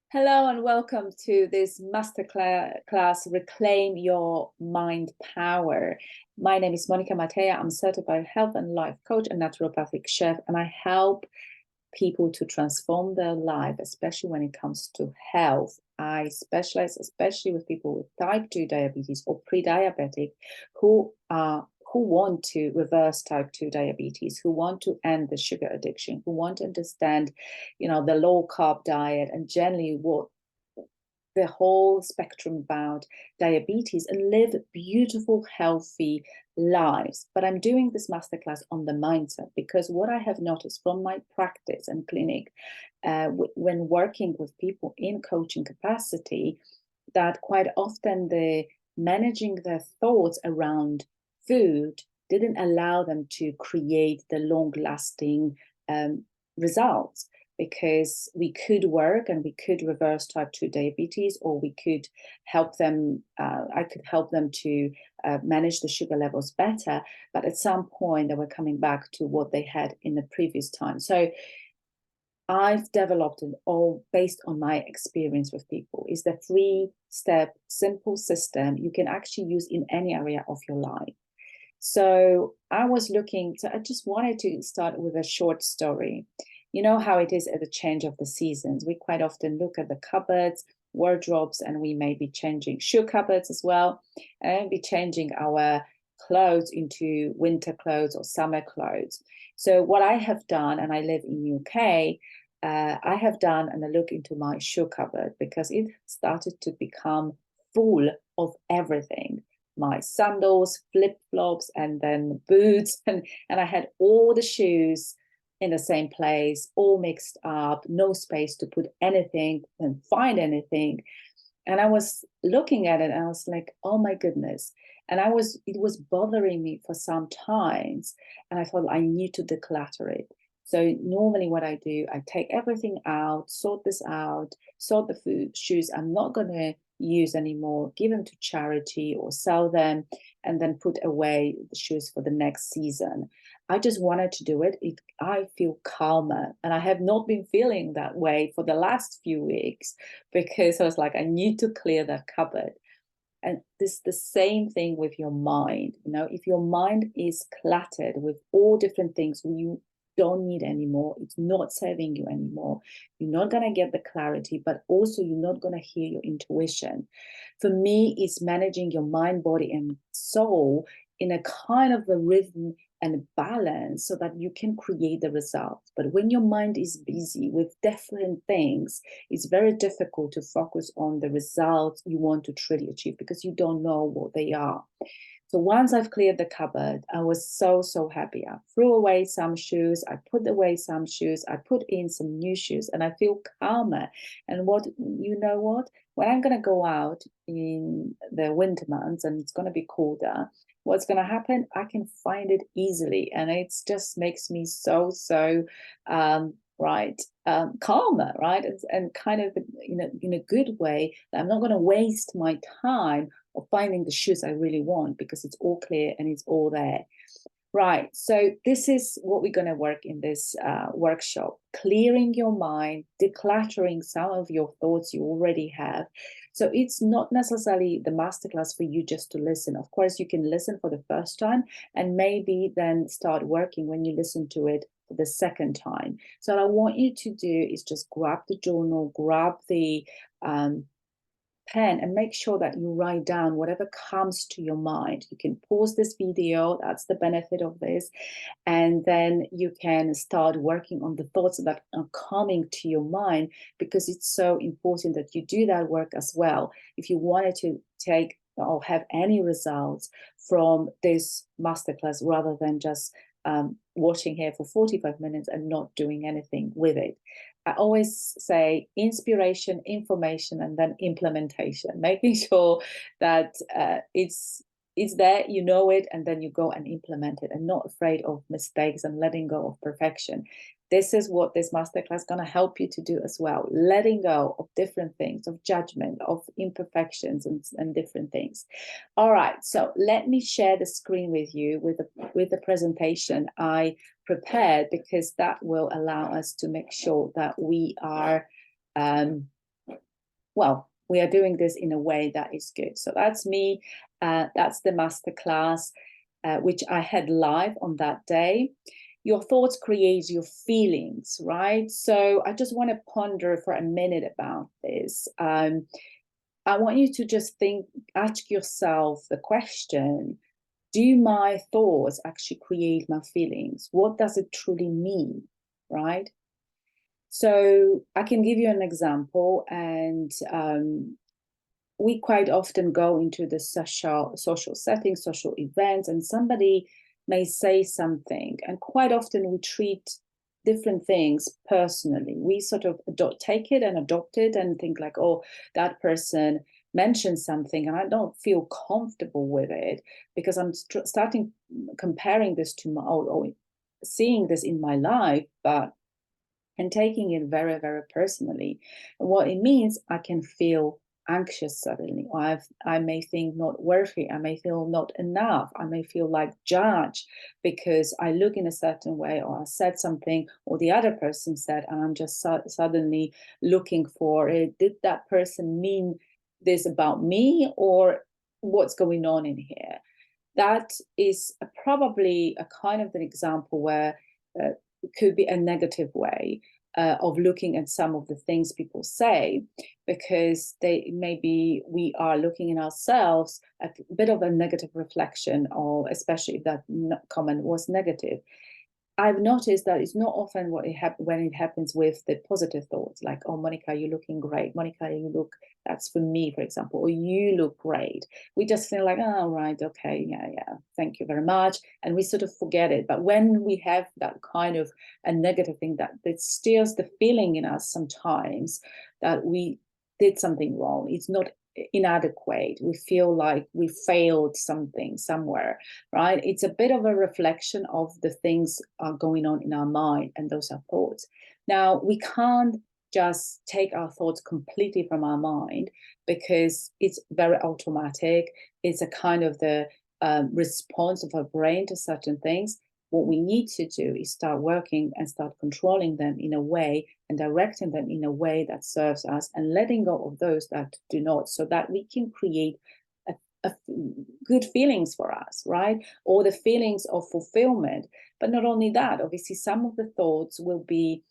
Hello and welcome to this masterclass, Reclaim Your Mind Power. My name is Monica Matea. I'm certified health and life coach and naturopathic chef, and I help people to transform their life, especially when it comes to health. I specialize especially with people with type 2 diabetes or pre-diabetic who want to reverse type 2 diabetes, who want to end the sugar addiction, who want to understand, the low carb diet and generally what the whole spectrum about diabetes and live beautiful, healthy lives. But I'm doing this masterclass on the mindset because what I have noticed from my practice and clinic when working with people in coaching capacity, that quite often the managing their thoughts around food didn't allow them to create the long lasting results, because we could work and we could reverse type 2 diabetes, or we could help them, I could help them to manage the sugar levels better. But at some point, they were coming back to what they had in the previous time. So I've developed it all based on my experience with people. Is the 3-step simple system you can actually use in any area of your life. So I just wanted to start with a short story. You know how it is at the change of the seasons. We quite often look at the cupboards, wardrobes, and we may be changing shoe cupboards as well, and be changing our clothes into winter clothes or summer clothes. So what I have done, and I live in UK, I have done and I look into my shoe cupboard because it started to become full of everything. My sandals, flip-flops, and then boots, and I had all the shoes in the same place, all mixed up, no space to put anything and find anything. And I was looking at it and I was like, oh my goodness. And it was bothering me for some times. And I thought I need to declutter it. So normally what I do, I take everything out, sort this out, sort the shoes I'm not going to use anymore, give them to charity or sell them, and then put away the shoes for the next season. I just wanted to do it. I feel calmer, and I have not been feeling that way for the last few weeks, because I was like, I need to clear that cupboard. And this the same thing with your mind. If your mind is cluttered with all different things you don't need anymore, it's not serving you anymore, you're not going to get the clarity, but also you're not going to hear your intuition. For me, it's managing your mind, body, and soul in a kind of a rhythm and balance so that you can create the results. But when your mind is busy with different things, it's very difficult to focus on the results you want to truly achieve because you don't know what they are. So once I've cleared the cupboard, I was so, so happy. I threw away some shoes, I put away some shoes, I put in some new shoes, and I feel calmer. And what? When I'm going to go out in the winter months and it's going to be colder, what's going to happen? I can find it easily. And it just makes me so, so, calmer, right? And kind of in a good way, that I'm not going to waste my time of finding the shoes I really want because it's all clear and it's all there. Right. So this is what we're going to work in this workshop: clearing your mind, decluttering some of your thoughts you already have. So it's not necessarily the masterclass for you just to listen. Of course, you can listen for the first time and maybe then start working when you listen to it for the second time. So what I want you to do is just grab the journal, grab the pen, and make sure that you write down whatever comes to your mind. You can pause this video, that's the benefit of this, and then you can start working on the thoughts that are coming to your mind, because it's so important that you do that work as well if you wanted to take or have any results from this masterclass, rather than just watching here for 45 minutes and not doing anything with it. I always say inspiration, information, and then implementation, making sure that it's there, you know it, and then you go and implement it, and not afraid of mistakes and letting go of perfection. This is what this masterclass is going to help you to do as well: letting go of different things, of judgment, of imperfections, and different things. All right, so let me share the screen with you with the presentation I prepared, because that will allow us to make sure that we are well, we are doing this in a way that is good. So that's me. That's the masterclass, which I had live on that day. Your thoughts create your feelings, right? So I just want to ponder for a minute about this. I want you to just ask yourself the question, do my thoughts actually create my feelings? What does it truly mean, right? So I can give you an example, and we quite often go into the social settings, social events, and somebody may say something, and quite often we treat different things personally. We sort of take it and adopt it and think like, oh, that person mentioned something and I don't feel comfortable with it because I'm starting comparing this to my, or seeing this in my life, but and taking it very, very personally. And what it means, I can feel anxious suddenly, or I may think not worthy, I may feel not enough, I may feel like judged because I look in a certain way, or I said something, or the other person said, and I'm just suddenly looking for it. Did that person mean this about me, or what's going on in here? That is probably a kind of an example where it could be a negative way of looking at some of the things people say, because maybe we are looking in ourselves at a bit of a negative reflection, or especially if that comment was negative. I've noticed that it's not often when it happens with the positive thoughts, like, oh, Monica, you're looking great. Monica, you look, that's for me, for example, or you look great. We just feel like, oh, right, okay, yeah, thank you very much. And we sort of forget it. But when we have that kind of a negative thing that steals the feeling in us sometimes that we did something wrong, it's not inadequate, we feel like we failed something somewhere, right? It's a bit of a reflection of the things are going on in our mind, and those are thoughts. Now, we can't just take our thoughts completely from our mind because it's very automatic. It's a kind of the response of our brain to certain things. What we need to do is start working and start controlling them in a way and directing them in a way that serves us, and letting go of those that do not, so that we can create good feelings for us, right? Or the feelings of fulfillment. But not only that, obviously, some of the thoughts will be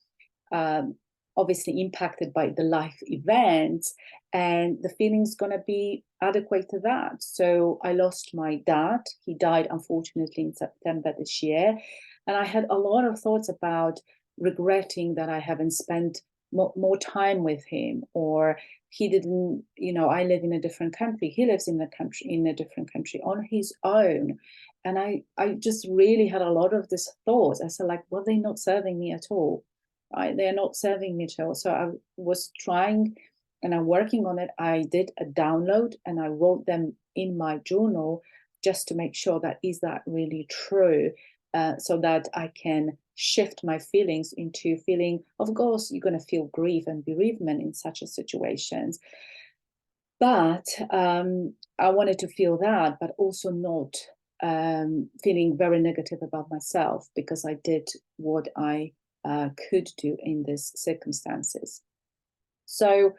obviously impacted by the life events, and the feeling's going to be adequate to that. So I lost my dad. He died, unfortunately, in September this year. And I had a lot of thoughts about regretting that I haven't spent more time with him, or he didn't, I live in a different country, he lives in a different country on his own. And I just really had a lot of this thoughts. I said, like, well, they're not serving me at all, right? They're not serving me at all. So I was trying, and I'm working on it. I did a download and I wrote them in my journal just to make sure that is that really true, so that I can shift my feelings into feeling, of course, you're going to feel grief and bereavement in such a situations. But I wanted to feel that, but also not feeling very negative about myself, because I did what I could do in these circumstances. So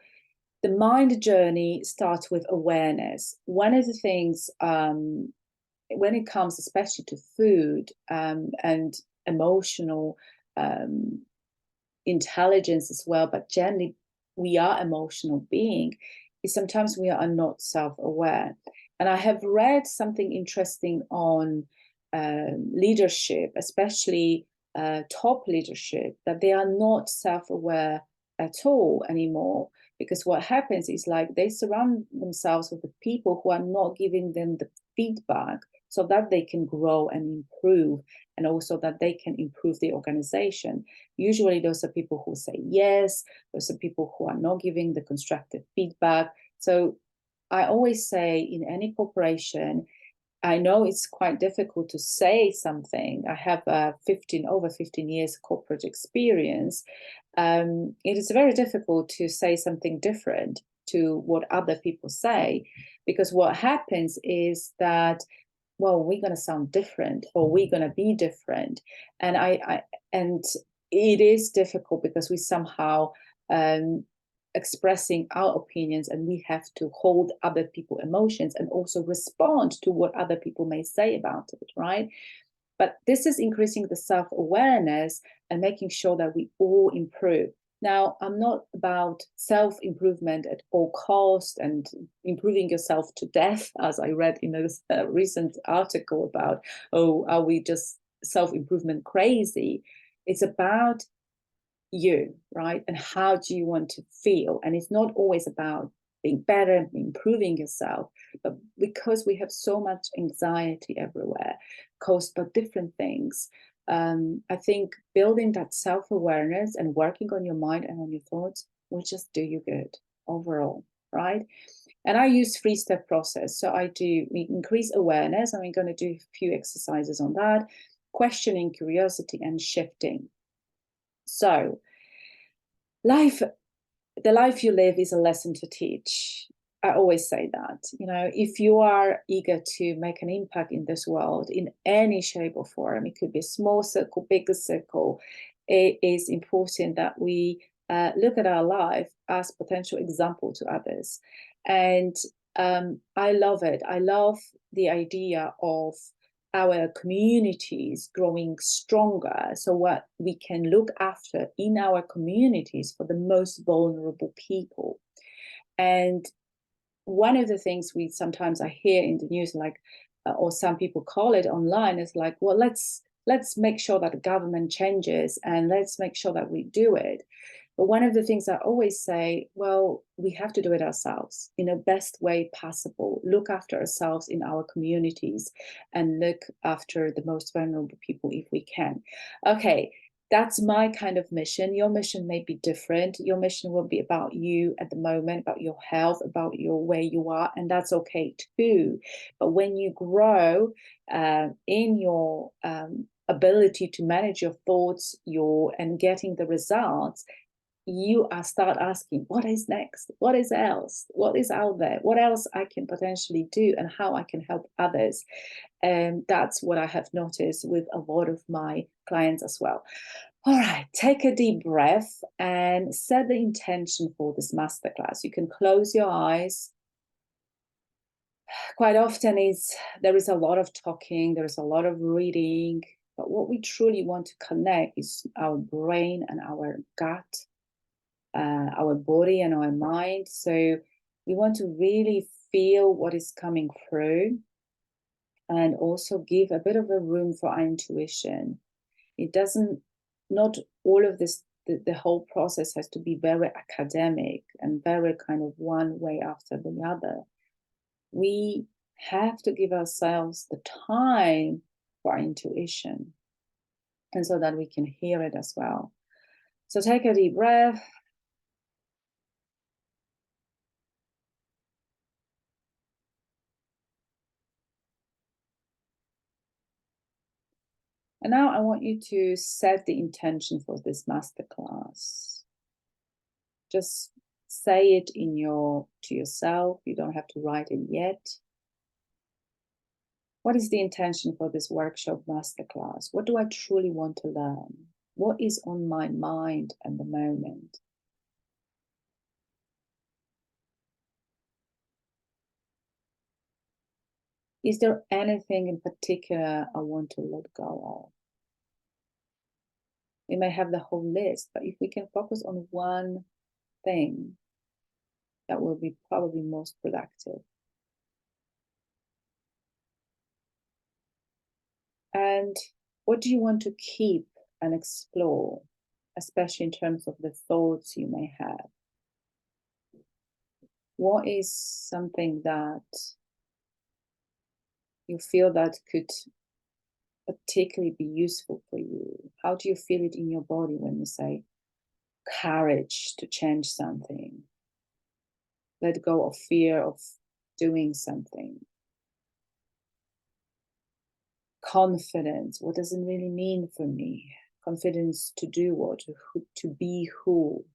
the mind journey starts with awareness. One of the things, when it comes especially to food and emotional intelligence as well, but generally we are emotional being, is sometimes we are not self-aware. And I have read something interesting on leadership, especially top leadership, that they are not self-aware at all anymore, because what happens is, like, they surround themselves with the people who are not giving them the feedback so that they can grow and improve, and also that they can improve the organization. Usually those are people who say yes, those are people who are not giving the constructive feedback. So I always say, in any corporation, I know it's quite difficult to say something. I have over 15 years corporate experience. It is very difficult to say something different to what other people say, because what happens is that, well, we're going to sound different, or we're going to be different. And and it is difficult because we somehow expressing our opinions, and we have to hold other people's emotions and also respond to what other people may say about it, right? But this is increasing the self-awareness and making sure that we all improve. Now, I'm not about self-improvement at all cost and improving yourself to death, as I read in a recent article about, oh, are we just self-improvement crazy? It's about you, right? And how do you want to feel? And it's not always about being better and improving yourself, but because we have so much anxiety everywhere caused by different things, I think building that self-awareness and working on your mind and on your thoughts will just do you good overall, right? And I use 3-step process. So we increase awareness, and we're going to do a few exercises on that: questioning, curiosity, and shifting. So the life you live is a lesson to teach. I always say that, if you are eager to make an impact in this world in any shape or form, it could be a small circle, bigger circle, it is important that we look at our life as potential example to others. And I love it. I love the idea of our communities growing stronger, so what we can look after in our communities for the most vulnerable people. And one of the things we sometimes I hear in the news, like or some people call it online, is like, well, let's make sure that the government changes and let's make sure that we do it. But one of the things I always say, well, we have to do it ourselves in the best way possible. Look after ourselves in our communities and look after the most vulnerable people if we can. Okay, that's my kind of mission. Your mission may be different. Your mission will be about you at the moment, about your health, about your where you are, and that's okay too. But when you grow in your ability to manage your thoughts, and getting the results, you start asking, what is next? What is else? What is out there? What else I can potentially do, and how I can help others? And that's what I have noticed with a lot of my clients as well. All right, take a deep breath and set the intention for this masterclass. You can close your eyes. Quite often there is a lot of talking, there is a lot of reading, but what we truly want to connect is our brain and our gut, our body and our mind. So we want to really feel what is coming through, and also give a bit of a room for our intuition. It doesn't, not all of this, the whole process has to be very academic and very kind of one way after the other. We have to give ourselves the time for our intuition, and so that we can hear it as well. So take a deep breath. And now I want you to set the intention for this masterclass. Just say it to yourself. You don't have to write it yet. What is the intention for this workshop masterclass? What do I truly want to learn? What is on my mind at the moment? Is there anything in particular I want to let go of? We may have the whole list, but if we can focus on one thing, that will be probably most productive. And what do you want to keep and explore, especially in terms of the thoughts you may have? What is something that you feel that could particularly be useful for you? How do you feel it in your body when you say courage to change something? Let go of fear of doing something. Confidence, what does it really mean for me? Confidence to do what? To be who?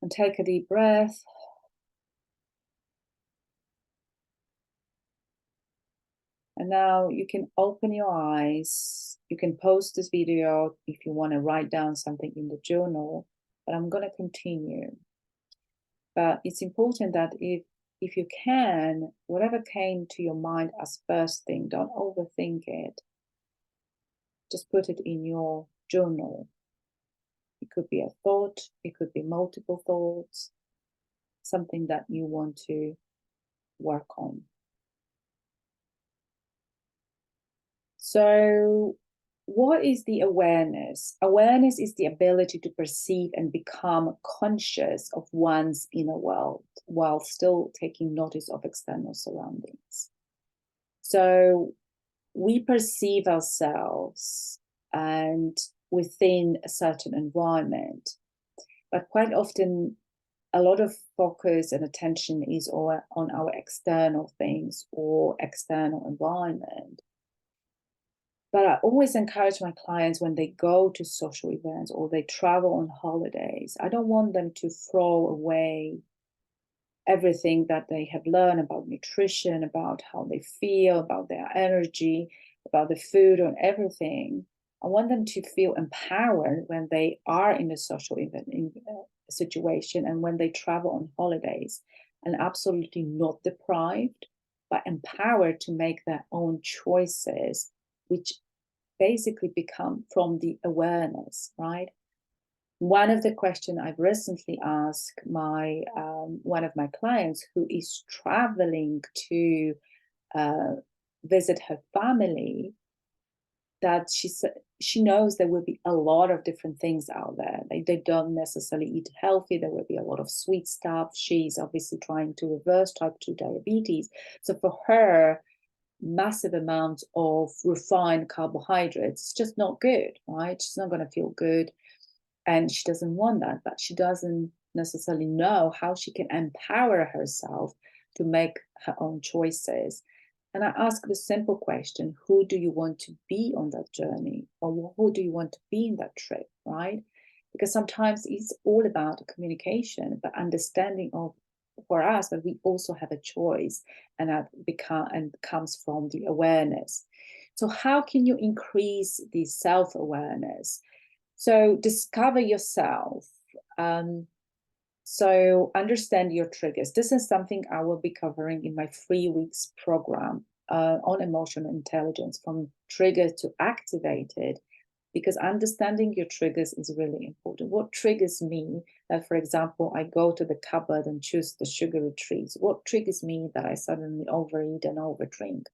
And take a deep breath. And now you can open your eyes. You can post this video if you want to write down something in the journal, but I'm going to continue. But it's important that if you can, whatever came to your mind as first thing, don't overthink it. Just put it in your journal. It could be a thought, it could be multiple thoughts, something that you want to work on. So, what is the awareness? Awareness is the ability to perceive and become conscious of one's inner world while still taking notice of external surroundings. So, we perceive ourselves and within a certain environment, but quite often a lot of focus and attention is on our external things or external environment. But I always encourage my clients when they go to social events or they travel on holidays, I don't want them to throw away everything that they have learned about nutrition, about how they feel, about their energy, about the food and everything. I want them to feel empowered when they are in a social event situation and when they travel on holidays, and absolutely not deprived, but empowered to make their own choices, which basically become from the awareness, right? One of the questions I've recently asked my one of my clients who is traveling to visit her family, that she knows there will be a lot of different things out there. They don't necessarily eat healthy. There will be a lot of sweet stuff. She's obviously trying to reverse type 2 diabetes. So for her, massive amounts of refined carbohydrates, it's just not good, right? She's not going to feel good. And she doesn't want that, but she doesn't necessarily know how she can empower herself to make her own choices. And I ask the simple question, who do you want to be on that journey? Or who do you want to be in that trip, right? Because sometimes it's all about communication, but understanding of, for us, that we also have a choice, and that comes from the awareness. So how can you increase the self-awareness? So discover yourself. So understand your triggers. This is something I will be covering in my 3 weeks program on emotional intelligence, from trigger to activated, because understanding your triggers is really important. What triggers me that, for example, I go to the cupboard and choose the sugary treats? What triggers me that I suddenly overeat and overdrink?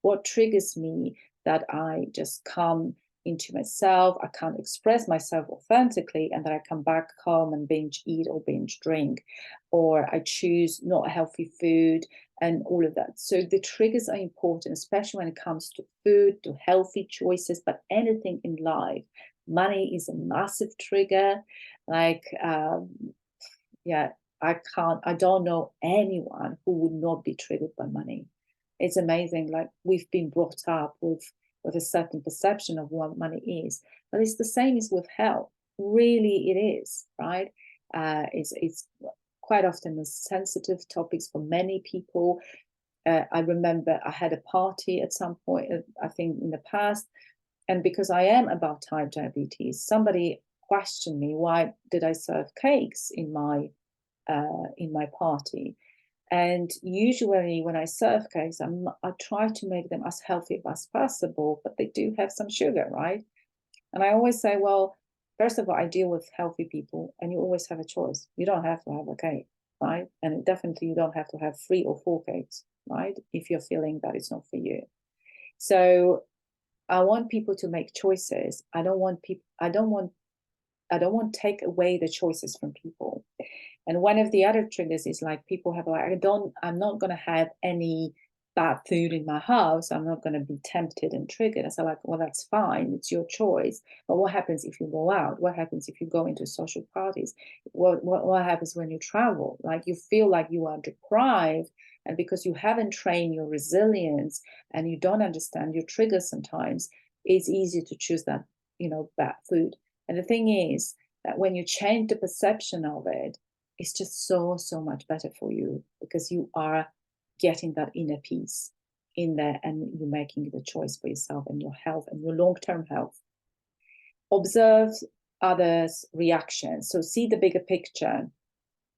What triggers me that I just come into myself, I can't express myself authentically, and then I come back home and binge eat or binge drink, or I choose not healthy food and all of that. So the triggers are important, especially when it comes to food, to healthy choices, but anything in life. Money is a massive trigger. Like, yeah, I don't know anyone who would not be triggered by money. It's amazing. Like, we've been brought up with a certain perception of what money is, but it's the same as with health. Really, it is, right? It's quite often a sensitive topics for many people. I remember I had a party at some point, I think in the past, and because I am about type diabetes, somebody questioned me, why did I serve cakes in my party? And usually when I serve cakes, I try to make them as healthy as possible, but they do have some sugar, right? And I always say, well, first of all, I deal with healthy people, and you always have a choice. You don't have to have a cake, right? And definitely you don't have to have 3 or 4 cakes, right? If you're feeling that it's not for you. So I want people to make choices. I don't want to take away the choices from people. And one of the other triggers is like, people have like, I'm not going to have any bad food in my house. I'm not going to be tempted and triggered. I said, like, well, that's fine. It's your choice. But what happens if you go out? What happens if you go into social parties? What happens when you travel? Like, you feel like you are deprived. And because you haven't trained your resilience and you don't understand your triggers sometimes, it's easy to choose that, bad food. And the thing is that when you change the perception of it, it's just so much better for you, because you are getting that inner peace. in there, and you're making the choice for yourself and your health and your long-term health. Observe others' reactions. So see the bigger picture.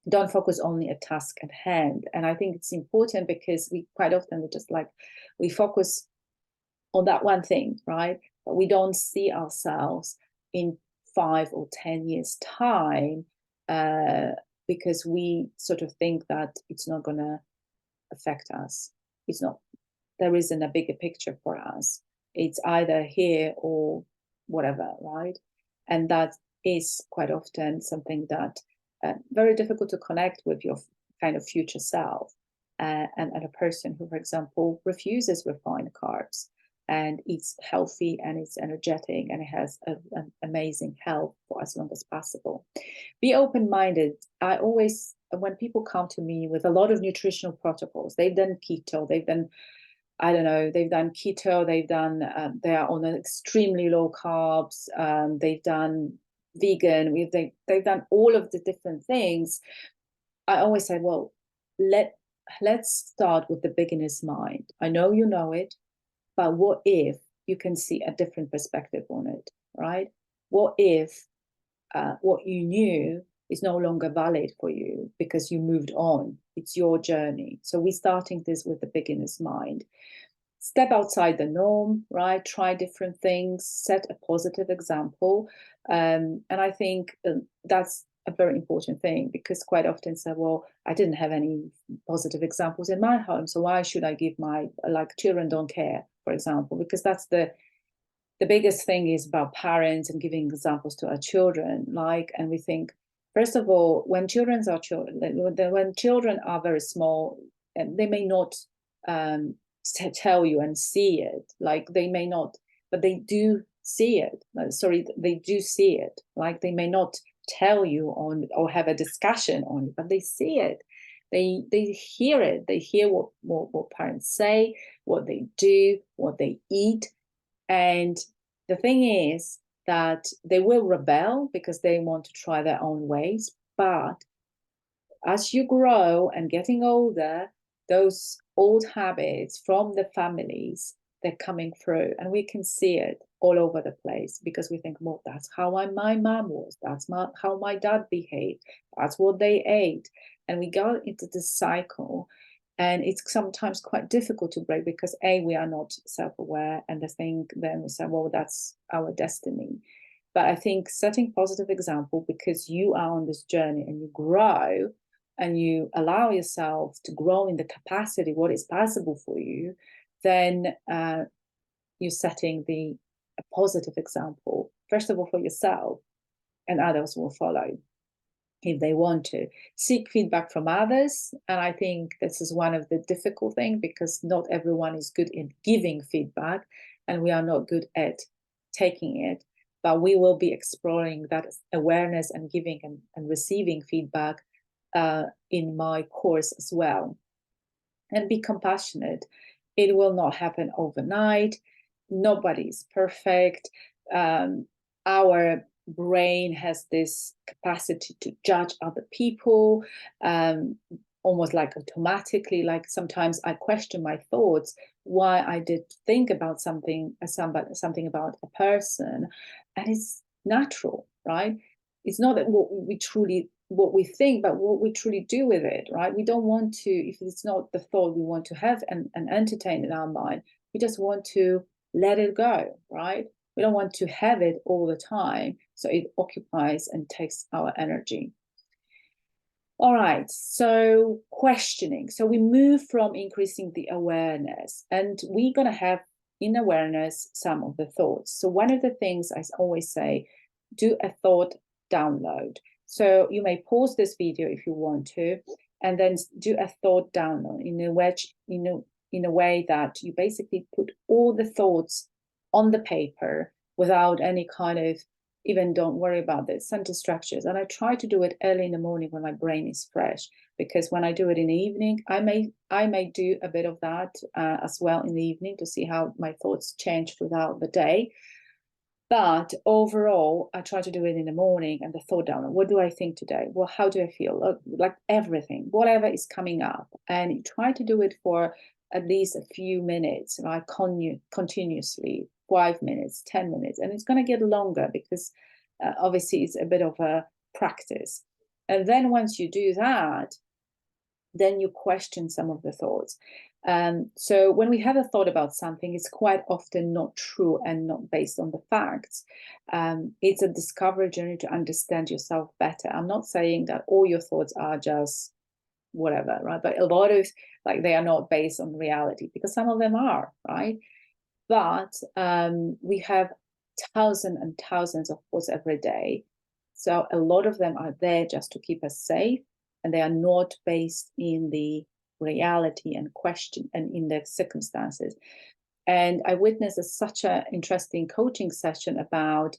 Don't focus only at task at hand. And I think it's important because we quite often we focus on that one thing, right? But we don't see ourselves in 5 or 10 years' time, because we sort of think that it's not going to affect us. It's not, there isn't a bigger picture for us. It's either here or whatever, right? And that is quite often something that very difficult to connect with your kind of future self, and a person who, for example, refuses refined carbs and eats healthy and it's energetic and it has an amazing health for as long as possible. Be open-minded. I always, when people come to me with a lot of nutritional protocols, they've done keto, they've done, I don't know, they've done keto, they've done, they are on an extremely low carbs, they've done vegan, they've done all of the different things. I always say, well, let's start with the beginner's mind. I know you know it, but what if you can see a different perspective on it, right? What if what you knew is no longer valid for you because you moved on? It's your journey. So we're starting this with the beginner's mind. Step outside the norm, right? Try different things, set a positive example. And I think that's a very important thing, because quite often say, well, I didn't have any positive examples in my home, so why should I give my, like, children don't care, for example, because that's the biggest thing is about parents and giving examples to our children, like, and we think, first of all, when children are very small, they may not tell you and see it, like they may not, but they do see it. Sorry, they do see it. Like they may not tell you on or have a discussion on it, but they see it. They hear it. They hear what parents say, what they do, what they eat. And the thing is that they will rebel because they want to try their own ways. But as you grow and getting older, those old habits from the families, they're coming through, and we can see it all over the place, because we think, well, that's how my mom was, that's how my dad behaved, that's what they ate. And we go into this cycle, and it's sometimes quite difficult to break, because we are not self-aware, and the thing then we say, well, that's our destiny. But I think setting positive example, because you are on this journey and you grow and you allow yourself to grow in the capacity, what is possible for you, then you're setting a positive example, first of all, for yourself, and others will follow if they want to. Seek feedback from others. And I think this is one of the difficult things, because not everyone is good in giving feedback, and we are not good at taking it. But we will be exploring that awareness and giving and receiving feedback in my course as well. And be compassionate. It will not happen overnight. Nobody's perfect. Our brain has this capacity to judge other people, almost like automatically. Like sometimes I question my thoughts, why I did think about something about a person, and it's natural, right? It's not that what we think, but what we truly do with it, right? We don't want to, if it's not the thought we want to have and entertain in our mind, we just want to let it go, right? We don't want to have it all the time, so it occupies and takes our energy. All right, so questioning. So we move from increasing the awareness, and we're going to have in awareness some of the thoughts. So one of the things I always say, do a thought download. So you may pause this video if you want to, and then do a thought download in a way that you basically put all the thoughts on the paper without any kind of, even don't worry about the sentence structures. And I try to do it early in the morning when my brain is fresh, because when I do it in the evening, I may do a bit of that as well in the evening to see how my thoughts change throughout the day. But overall, I try to do it in the morning, and the thought down. What do I think today? Well, how do I feel? Like everything, whatever is coming up. And you try to do it for at least a few minutes, right? Continuously, 5 minutes, 10 minutes, and it's going to get longer because obviously it's a bit of a practice. And then once you do that, then you question some of the thoughts. So when we have a thought about something, it's quite often not true and not based on the facts. It's a discovery journey to understand yourself better. I'm not saying that all your thoughts are just whatever, right? But a lot of, like, they are not based on reality, because some of them are, right? But we have thousands and thousands of thoughts every day. So a lot of them are there just to keep us safe, and they are not based in the reality and question and in the circumstances. And I witnessed such an interesting coaching session about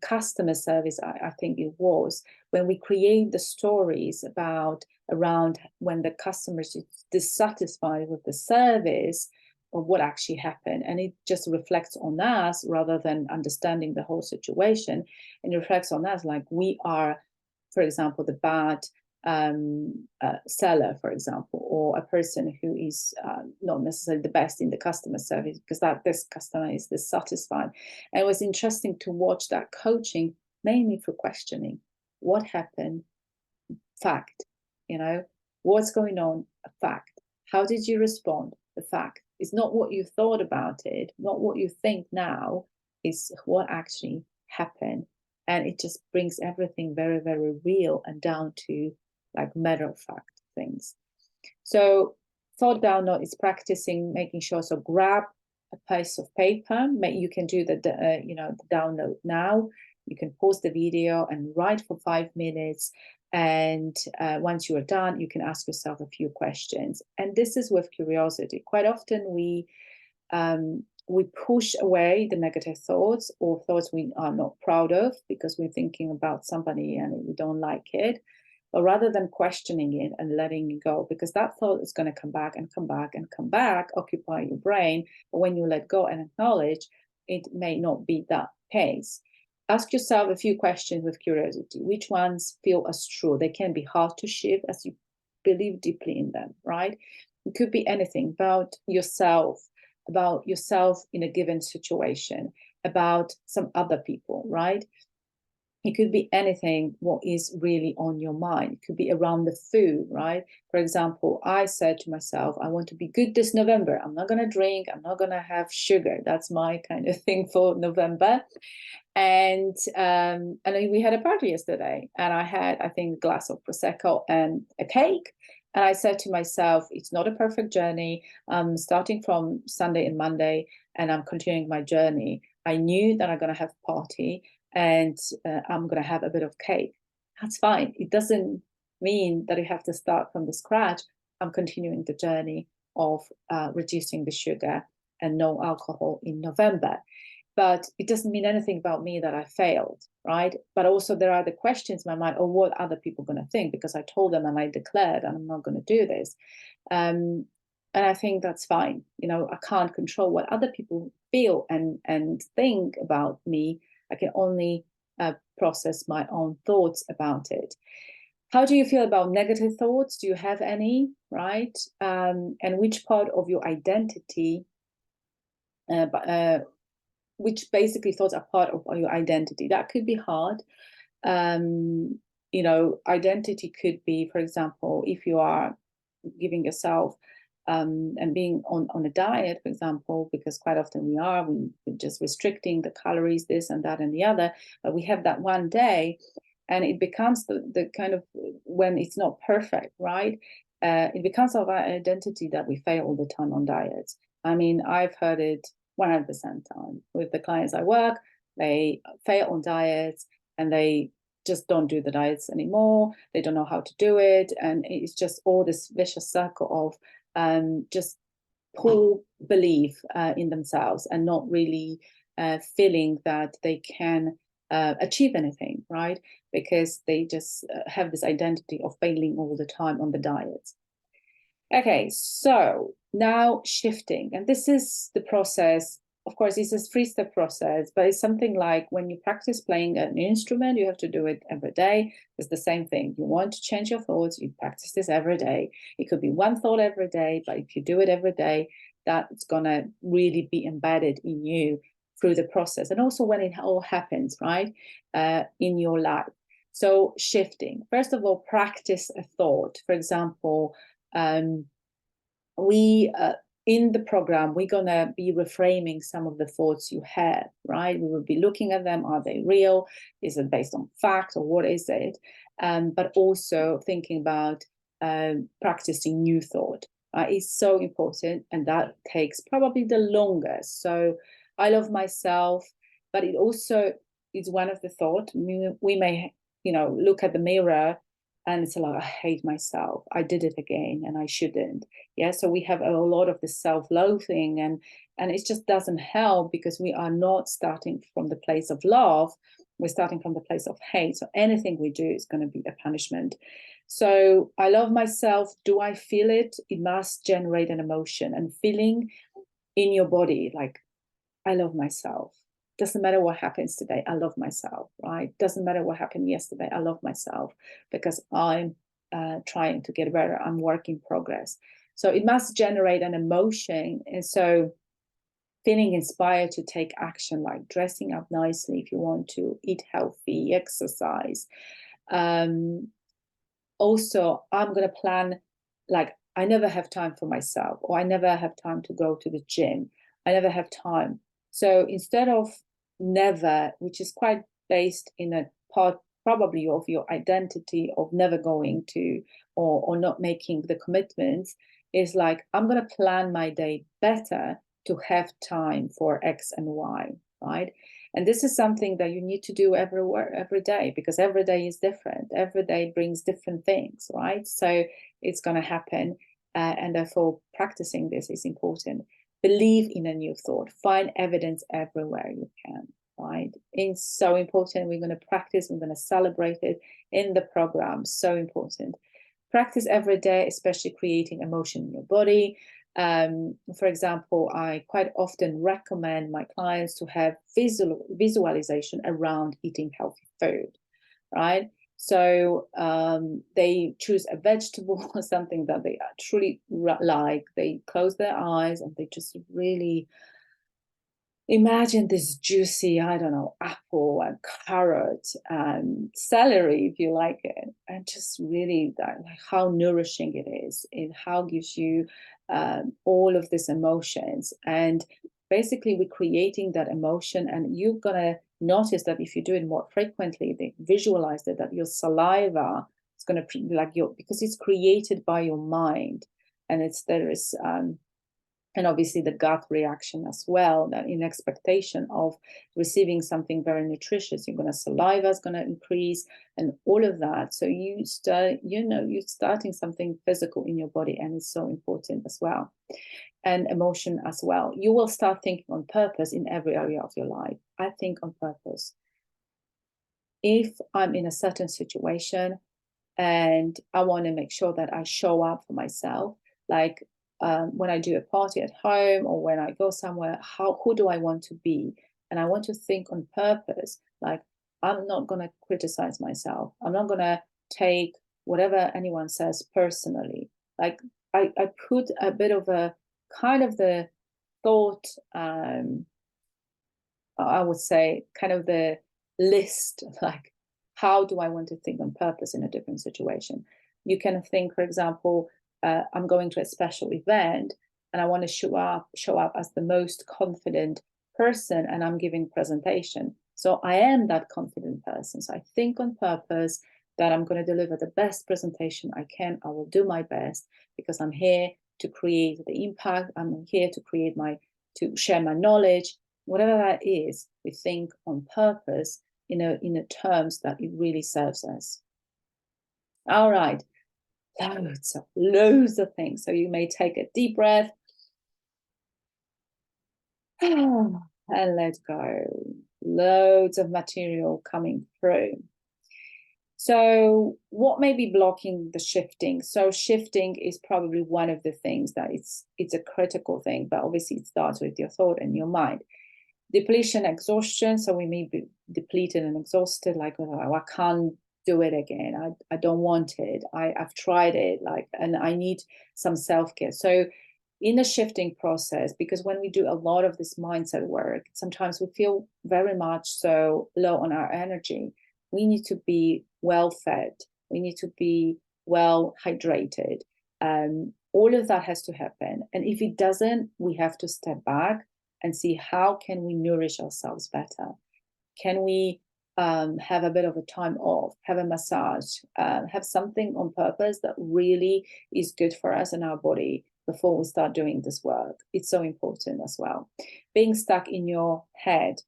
customer service, I think it was, when we create the stories about around when the customers is dissatisfied with the service, or what actually happened, and it just reflects on us rather than understanding the whole situation. And it reflects on us, like we are, for example, the bad seller, for example, or a person who is not necessarily the best in the customer service, because that this customer is dissatisfied. And it was interesting to watch that coaching, mainly for questioning what happened, fact, what's going on, a fact. How did you respond, the fact. It's not what you thought about it, not what you think now, is what actually happened. And it just brings everything very, very real and down to like matter of fact things. So thought down note is practicing making sure. So grab a piece of paper. You can do the the download now. You can pause the video and write for 5 minutes. And once you are done, you can ask yourself a few questions. And this is with curiosity. Quite often we push away the negative thoughts or thoughts we are not proud of because we're thinking about somebody and we don't like it. But rather than questioning it and letting it go, because that thought is going to come back and come back and come back, occupy your brain. But when you let go and acknowledge, it may not be that case. Ask yourself a few questions with curiosity. Which ones feel as true? They can be hard to shift as you believe deeply in them, right? It could be anything about yourself in a given situation, about some other people, right? It could be anything what is really on your mind. It could be around the food, right? For example, I said to myself, I want to be good this November. I'm not going to drink. I'm not going to have sugar. That's my kind of thing for November. And we had a party yesterday, and I had, I think, a glass of Prosecco and a cake. And I said to myself, it's not a perfect journey. I'm starting from Sunday and Monday, and I'm continuing my journey. I knew that I'm going to have a party, and I'm going to have a bit of cake. That's fine. It doesn't mean that you have to start from the scratch. I'm continuing the journey of reducing the sugar and no alcohol in November. But it doesn't mean anything about me that I failed, right? But also there are the questions in my mind, oh, what other people going to think? Because I told them and I declared and I'm not going to do this. And I think that's fine. I can't control what other people feel and think about me. I can only process my own thoughts about it. How do you feel about negative thoughts? Do you have any, right? And which part of your identity which basically thoughts are part of your identity? That could be hard. Identity could be, for example, if you are giving yourself and being on a diet, for example, because quite often we're just restricting the calories, this and that and the other, but we have that one day and it becomes the kind of, when it's not perfect, right? It becomes our identity that we fail all the time on diets. I mean, I've heard it 100% time with the clients I work. They fail on diets and they just don't do the diets anymore. They don't know how to do it. And it's just all this vicious circle of just poor belief in themselves and not really feeling that they can achieve anything, right? Because they just have this identity of failing all the time on the diets. Okay, so now shifting, and this is the process of course, it's a 3-step process, but it's something like when you practice playing an instrument, you have to do it every day. It's the same thing. You want to change your thoughts, you practice this every day. It could be one thought every day, but if you do it every day, that's gonna really be embedded in you through the process. And also when it all happens, right, in your life. So shifting, first of all, practice a thought. For example, in the program, we're going to be reframing some of the thoughts you have, right? We will be looking at them. Are they real? Is it based on fact, or what is it? But also thinking about practicing new thought is so important, and that takes probably the longest. So I love myself, but it also is one of the thoughts. We may, look at the mirror and it's like, I hate myself. I did it again and I shouldn't. Yeah. So we have a lot of the self-loathing, and it just doesn't help, because we are not starting from the place of love. We're starting from the place of hate. So anything we do is going to be a punishment. So I love myself. Do I feel it? It must generate an emotion and feeling in your body, like, I love myself. Doesn't matter what happens today, I love myself, right? Doesn't matter what happened yesterday, I love myself, because I'm trying to get better. I'm work in progress. So it must generate an emotion. And so feeling inspired to take action, like dressing up nicely if you want to, eat healthy, exercise. Also, I'm going to plan, like, I never have time for myself, or I never have time to go to the gym. I never have time. So instead of never, which is quite based in a part probably of your identity of never going to, or not making the commitments, is like, I'm going to plan my day better to have time for X and Y, right? And this is something that you need to do every day, because every day is different. Every day brings different things, right? So it's going to happen. And therefore, practicing this is important. Believe in a new thought. Find evidence everywhere you can, right? It's so important. We're going to practice. We're going to celebrate it in the program. So important. Practice every day, especially creating emotion in your body. For example, I quite often recommend my clients to have visualization around eating healthy food, right? So they choose a vegetable or something that they truly like. They close their eyes and they just really imagine this juicy, I don't know, apple and carrot and celery, if you like it, and just really like how nourishing it is, and how gives you all of these emotions. And basically, we're creating that emotion, and you're gonna notice that if you do it more frequently, they visualize it, that your saliva is gonna because it's created by your mind, and there is and obviously the gut reaction as well, that in expectation of receiving something very nutritious, you're saliva is going to increase, and all of that. So you're starting something physical in your body, and it's so important as well. And emotion as well. You will start thinking on purpose in every area of your life. I think on purpose. If I'm in a certain situation and I want to make sure that I show up for myself, like when I do a party at home, or when I go somewhere, who do I want to be? And I want to think on purpose, like, I'm not going to criticize myself. I'm not going to take whatever anyone says personally. Like, I put a bit of a kind of the thought, I would say, kind of the list, like, how do I want to think on purpose in a different situation? You can think, for example, I'm going to a special event and I want to show up as the most confident person, and I'm giving presentation. So I am that confident person. So I think on purpose that I'm going to deliver the best presentation I can. I will do my best, because I'm here to create the impact. I'm here to share my knowledge, whatever that is. We think on purpose in a terms that it really serves us. All right. Loads of things. So you may take a deep breath and let go. Loads of material coming through. So what may be blocking the shifting? So shifting is probably one of the things that it's a critical thing, but obviously it starts with your thought and your mind. Depletion, exhaustion. So we may be depleted and exhausted, like, oh, I can't do it again. I don't want it. I've tried it, like, and I need some self-care. So in the shifting process, because when we do a lot of this mindset work, sometimes we feel very much so low on our energy. We need to be well fed. We need to be well hydrated. All of that has to happen. And if it doesn't, we have to step back and see how can we nourish ourselves better. Can we have a bit of a time off, have a massage, have something on purpose that really is good for us and our body before we start doing this work? It's so important as well. Being stuck in your head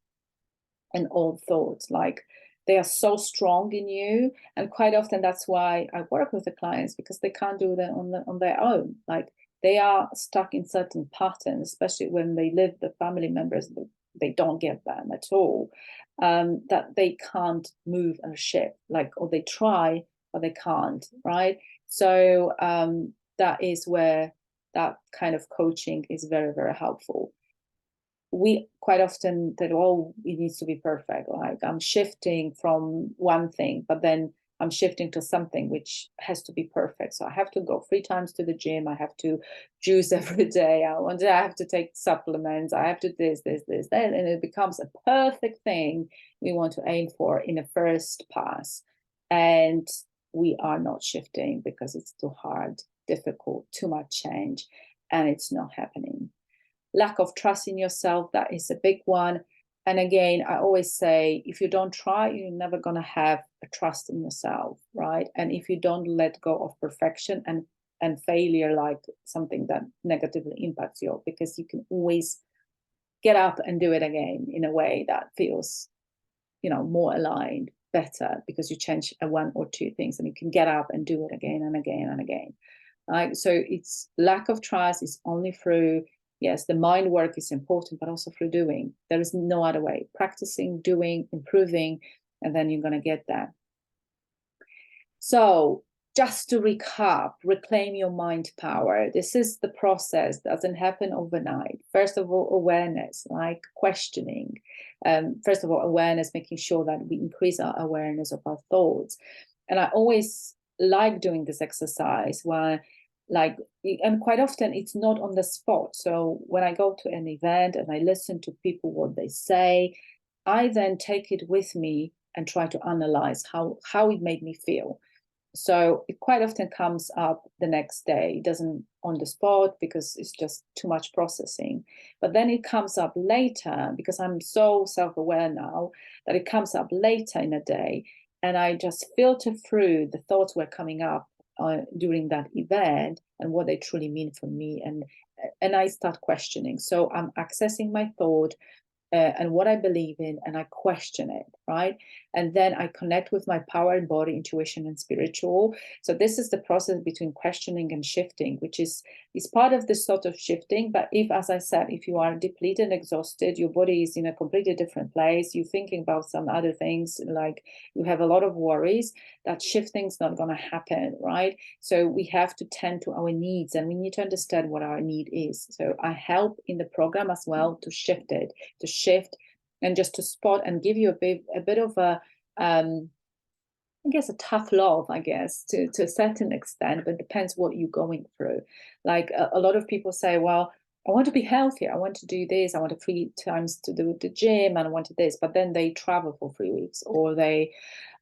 and old thoughts, like, they are so strong in you, and quite often that's why I work with the clients, because they can't do that on their own. Like, they are stuck in certain patterns, especially when they live the family members, they don't get them at all, that they can't move and shift, like, or they try but they can't, right? So that is where that kind of coaching is very, very helpful. We quite often that, oh, it needs to be perfect. Like, I'm shifting from one thing, but then I'm shifting to something which has to be perfect. So I have to go 3 times to the gym. I have to juice every day. I have to take supplements. I have to this, that, and it becomes a perfect thing we want to aim for in a first pass. And we are not shifting because it's too hard, difficult, too much change, and it's not happening. Lack of trust in yourself, that is a big one. And again, I always say, if you don't try, you're never going to have a trust in yourself, right? And if you don't let go of perfection and failure, like something that negatively impacts you, because you can always get up and do it again in a way that feels, more aligned, better, because you change one or two things and you can get up and do it again and again and again. Right? So it's lack of trust is only through, yes, the mind work is important, but also through doing. There is no other way. Practicing, doing, improving, and then you're going to get that. So just to recap, reclaim your mind power. This is the process, doesn't happen overnight. First of all, awareness, like questioning. First of all, awareness, making sure that we increase our awareness of our thoughts. And I always like doing this exercise where, like, and quite often it's not on the spot. So when I go to an event and I listen to people, what they say, I then take it with me and try to analyze how it made me feel. So it quite often comes up the next day. It doesn't on the spot because it's just too much processing. But then it comes up later because I'm so self-aware now that it comes up later in a day. And I just filter through the thoughts were coming up during that event and what they truly mean for me. And I start questioning. So I'm accessing my thought, and what I believe in, and I question it, right? And then I connect with my power and body, intuition, and spiritual. So this is the process between questioning and shifting, which is part of this sort of shifting. But if, as I said, if you are depleted and exhausted, your body is in a completely different place, you're thinking about some other things, like you have a lot of worries, that shifting is not going to happen, right? So we have to tend to our needs, and we need to understand what our need is. So I help in the program as well to shift it, to shift and just to spot and give you a bit of a I guess a tough love, I guess, to a certain extent, but it depends what you're going through. Like a lot of people say, well, I want to be healthier, I want to do this, I want to 3 times to do the gym, and I want to this, but then they travel for 3 weeks, or they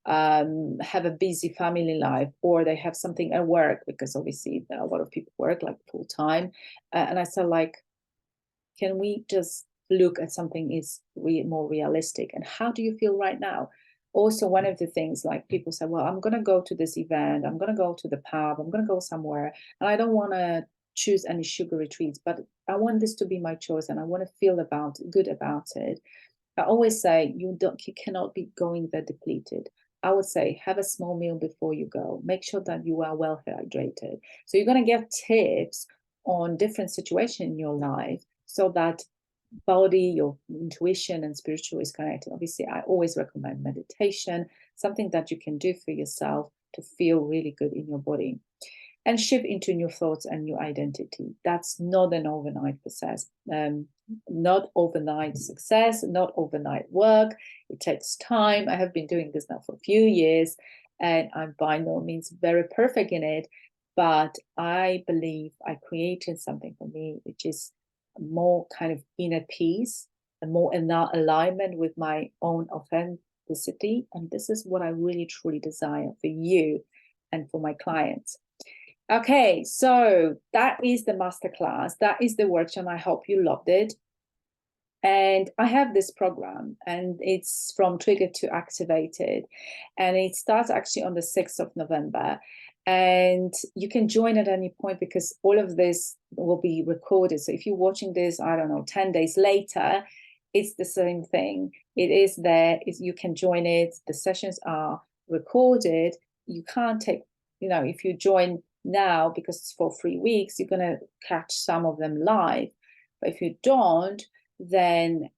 have a busy family life, or they have something at work, because obviously a lot of people work like full time. And I said, like, can we just look at something is more realistic? And how do you feel right now? Also, one of the things, like, people say, well, I'm going to go to this event, I'm going to go to the pub, I'm going to go somewhere, and I don't want to choose any sugary treats, but I want this to be my choice, and I want to feel good about it. I always say, you cannot be going there depleted. I would say, have a small meal before you go. Make sure that you are well hydrated. So you're going to get tips on different situations in your life, so that body, your intuition, and spiritual is connected. Obviously, I always recommend meditation, something that you can do for yourself to feel really good in your body. and shift into new thoughts and new identity. That's not an overnight process, not overnight success, not overnight work. It takes time. I have been doing this now for a few years, and I'm by no means very perfect in it, but I believe I created something for me, which is more kind of inner peace and more in alignment with my own authenticity. And this is what I really truly desire for you and for my clients. Okay, so that is the masterclass. That is the workshop. I hope you loved it. And I have this program, and it's from Triggered to Activated. And it starts actually on the 6th of November. And you can join at any point because all of this will be recorded. So if you're watching this, I don't know, 10 days later, it's the same thing. It is there. You can join it. The sessions are recorded. You can't take, if you join now because it's for 3 weeks, you're going to catch some of them live. But if you don't, then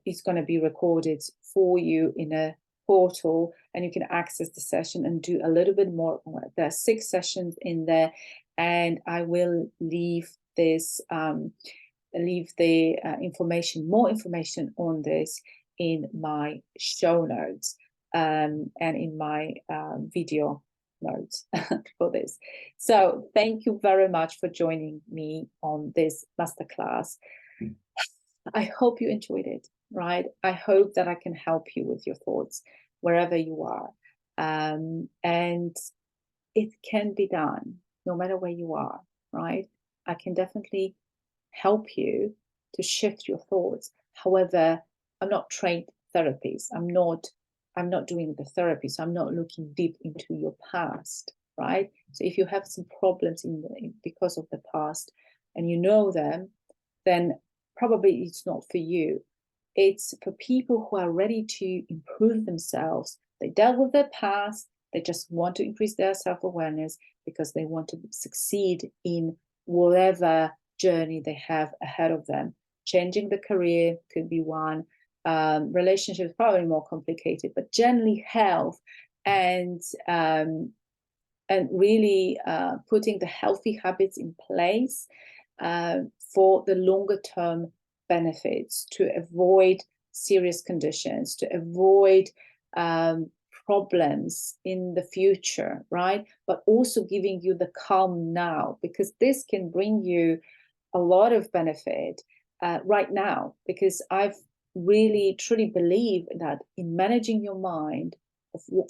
it's going to be recorded for you in a portal, and you can access the session and do a little bit more. There are 6 sessions in there, and I will leave this information, more information on this in my show notes and in my video notes for this. So thank you very much for joining me on this masterclass. I hope you enjoyed it, right? I hope that I can help you with your thoughts wherever you are. And it can be done no matter where you are, right? I can definitely help you to shift your thoughts. However, I'm not trained therapists. I'm not doing the therapy, so I'm not looking deep into your past, right? So if you have some problems because of the past and you know them, then probably it's not for you. It's for people who are ready to improve themselves. They dealt with their past. They just want to increase their self-awareness because they want to succeed in whatever journey they have ahead of them. Changing the career could be one. Relationships probably more complicated, but generally health and really putting the healthy habits in place for the longer term benefits, to avoid serious conditions, to avoid problems in the future, right? But also giving you the calm now, because this can bring you a lot of benefit right now, because I've really truly believe that in managing your mind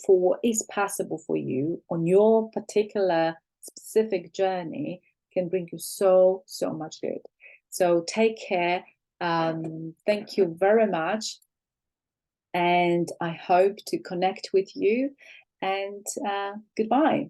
for what is possible for you on your particular specific journey can bring you so much good. So take care. Thank you very much, and I hope to connect with you, and goodbye.